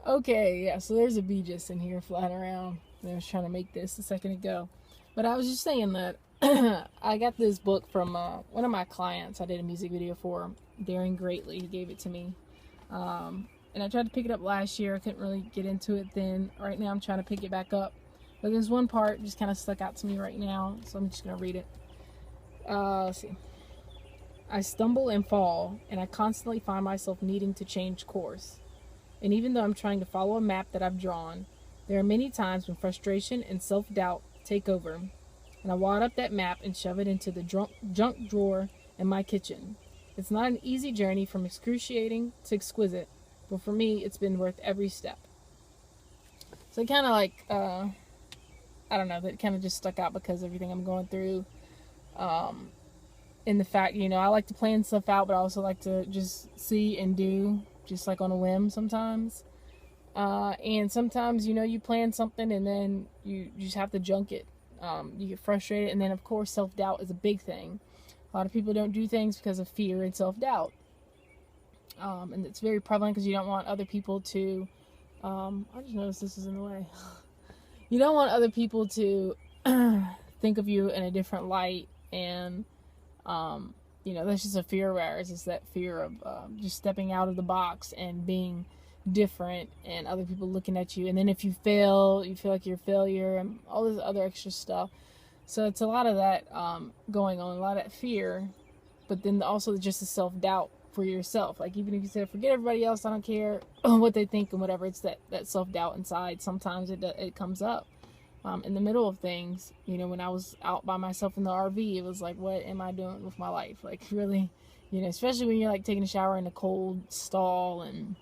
Okay, yeah, so there's a bee just in here flying around. I was trying to make this a second ago. But I was just saying that I got this book from one of my clients I did a music video for, Daring Greatly. He gave it to me. And I tried to pick it up last year. I couldn't really get into it then. Right now I'm trying to pick it back up. But there's one part just kind of stuck out to me right now, so I'm just going to read it. Let's see. I stumble and fall, and I constantly find myself needing to change course. And even though I'm trying to follow a map that I've drawn, there are many times when frustration and self-doubt take over, and I wad up that map and shove it into the junk drawer in my kitchen. It's not an easy journey from excruciating to exquisite, but for me, it's been worth every step. So it kind of like, I don't know, that kind of just stuck out because everything I'm going through, in the fact, I like to plan stuff out, but I also like to just see and do, just like on a whim sometimes. And sometimes, you plan something and then you just have to junk it. You get frustrated, and then of course self-doubt is a big thing. A lot of people don't do things because of fear and self-doubt. And it's very prevalent because you don't want other people to, I just noticed this is in the way. You don't want other people to think of you in a different light, and that's just a fear of ours. It's that fear of just stepping out of the box and being different, and other people looking at you. And then if you fail, you feel like you're a failure, and all this other extra stuff. So it's a lot of that going on, a lot of that fear, but then also just the self-doubt for yourself. Like, even if you say, forget everybody else, I don't care what they think and whatever, it's that self-doubt inside. Sometimes it comes up. In the middle of things, when I was out by myself in the RV, it was like, what am I doing with my life? Like, really, especially when you're like taking a shower in a cold stall, and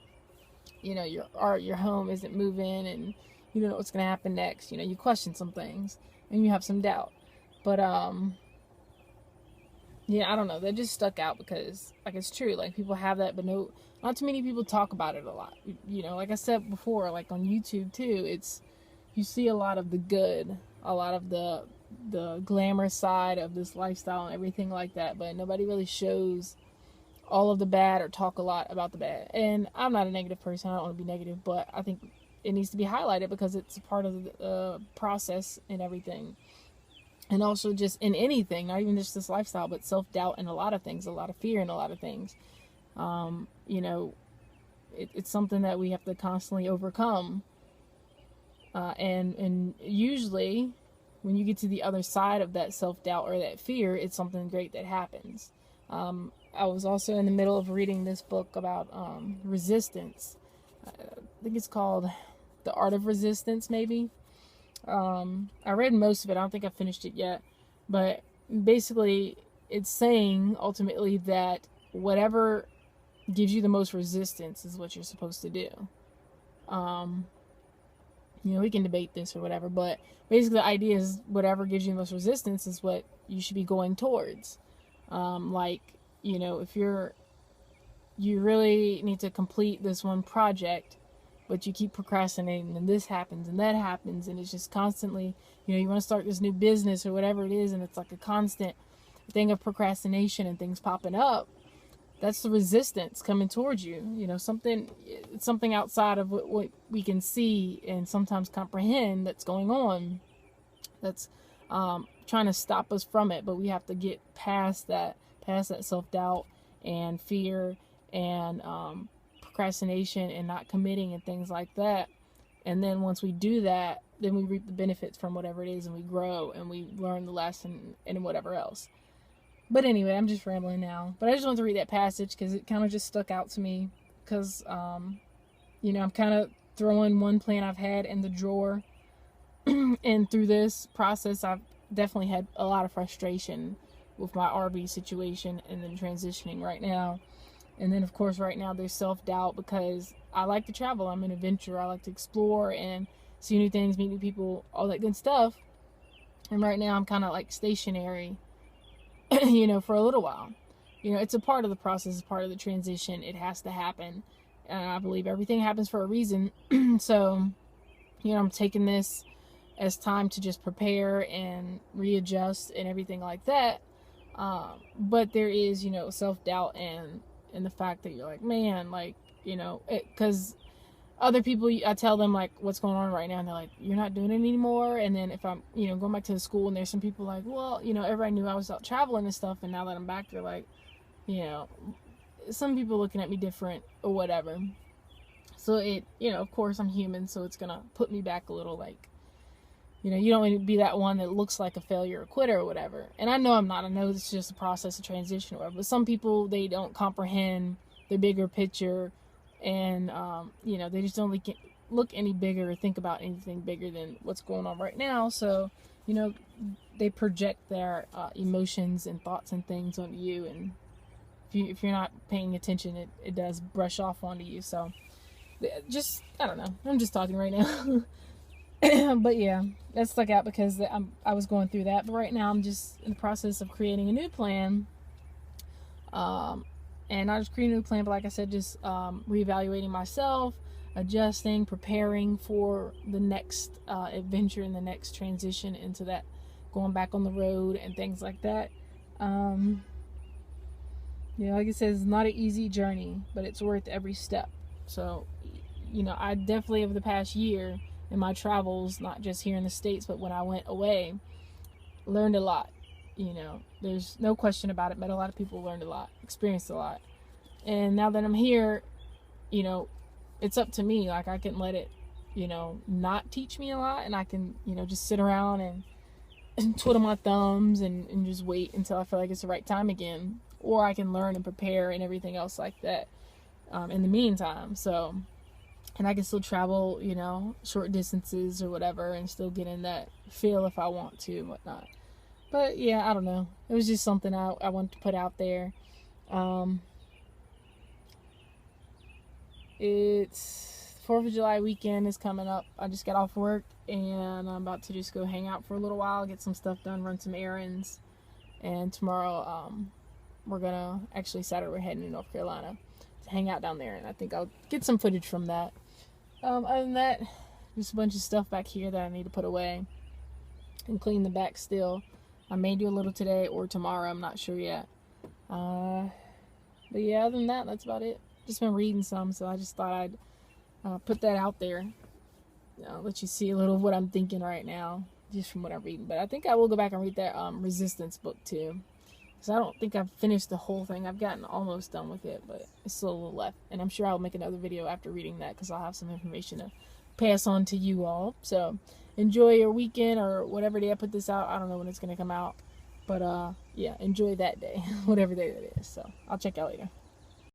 your home isn't moving, and you don't know what's gonna happen next. You question some things and you have some doubt. But yeah, I don't know. That just stuck out because, like, it's true. Like, people have that, but not too many people talk about it a lot. Like I said before, like on YouTube too, you see a lot of the good, a lot of the glamorous side of this lifestyle and everything like that, but nobody really shows all of the bad or talk a lot about the bad. And I'm not a negative person. I don't want to be negative, but I think it needs to be highlighted because it's a part of the process and everything. And also just in anything, not even just this lifestyle, but self-doubt in a lot of things, a lot of fear in a lot of things. It's something that we have to constantly overcome. And usually when you get to the other side of that self-doubt or that fear, it's something great that happens. I was also in the middle of reading this book about resistance. I think it's called The Art of Resistance, maybe. I read most of it. I don't think I finished it yet. But basically, it's saying ultimately that whatever gives you the most resistance is what you're supposed to do. We can debate this or whatever, but basically the idea is whatever gives you the most resistance is what you should be going towards. If you really need to complete this one project, but you keep procrastinating, and this happens and that happens, and it's just constantly, you want to start this new business or whatever it is, and it's like a constant thing of procrastination and things popping up. That's the resistance coming towards you. Something outside of what we can see and sometimes comprehend that's going on, that's trying to stop us from it. But we have to get past that self-doubt and fear and procrastination and not committing and things like that. And then once we do that, then we reap the benefits from whatever it is, and we grow and we learn the lesson and whatever else. But anyway, I'm just rambling now. But I just wanted to read that passage because it kind of just stuck out to me. Because, I'm kind of throwing one plan I've had in the drawer. And through this process, I've definitely had a lot of frustration with my RV situation and then transitioning right now. And then, of course, right now there's self-doubt because I like to travel. I'm an adventurer. I like to explore and see new things, meet new people, all that good stuff. And right now I'm kind of like stationary, for a little while. It's a part of the process, it's part of the transition. It has to happen. And I believe everything happens for a reason. So, I'm taking this as time to just prepare and readjust and everything like that. But there is, self-doubt and the fact that you're like, man, like, because other people, I tell them like what's going on right now, and they're like, you're not doing it anymore. And then if I'm, going back to the school, and there's some people like, well, everybody knew I was out traveling and stuff, and now that I'm back, they're like, you know, some people looking at me different or whatever. So it, of course I'm human, so it's gonna put me back a little, like, you don't want to be that one that looks like a failure or quitter or whatever. And I know I'm not. I know it's just a process of transition or whatever. But some people, they don't comprehend the bigger picture, and they just don't look any bigger or think about anything bigger than what's going on right now. So, they project their emotions and thoughts and things onto you, and if you're not paying attention, it does brush off onto you. So, just, I don't know. I'm just talking right now. But yeah, that stuck out because I was going through that. But right now I'm just in the process of creating a new plan. And not just creating a new plan, but like I said, just reevaluating myself, adjusting, preparing for the next adventure and the next transition into that, going back on the road and things like that. Like I said, it's not an easy journey, but it's worth every step. So, I definitely, over the past year, in my travels, not just here in the States, but when I went away, learned a lot. There's no question about it. Met a lot of people, learned a lot, experienced a lot. And now that I'm here, it's up to me. Like, I can let it, not teach me a lot, and I can, just sit around and twiddle my thumbs and just wait until I feel like it's the right time again. Or I can learn and prepare and everything else like that in the meantime. So, and I can still travel, short distances or whatever, and still get in that feel if I want to and whatnot. But yeah, I don't know. It was just something I wanted to put out there. It's 4th of July weekend is coming up. I just got off work, and I'm about to just go hang out for a little while, get some stuff done, run some errands. And tomorrow, Saturday, we're heading to North Carolina to hang out down there, and I think I'll get some footage from that. Other than that, just a bunch of stuff back here that I need to put away and clean the back still. I may do a little today or tomorrow, I'm not sure yet. But yeah, other than that, that's about it. Just been reading some, so I just thought I'd put that out there. Let you see a little of what I'm thinking right now, just from what I'm reading. But I think I will go back and read that Resistance book too. Because I don't think I've finished the whole thing. I've gotten almost done with it, but it's still a little left. And I'm sure I'll make another video after reading that, because I'll have some information to pass on to you all. So enjoy your weekend, or whatever day I put this out. I don't know when it's going to come out. But yeah, enjoy that day, whatever day that is. So I'll check out later.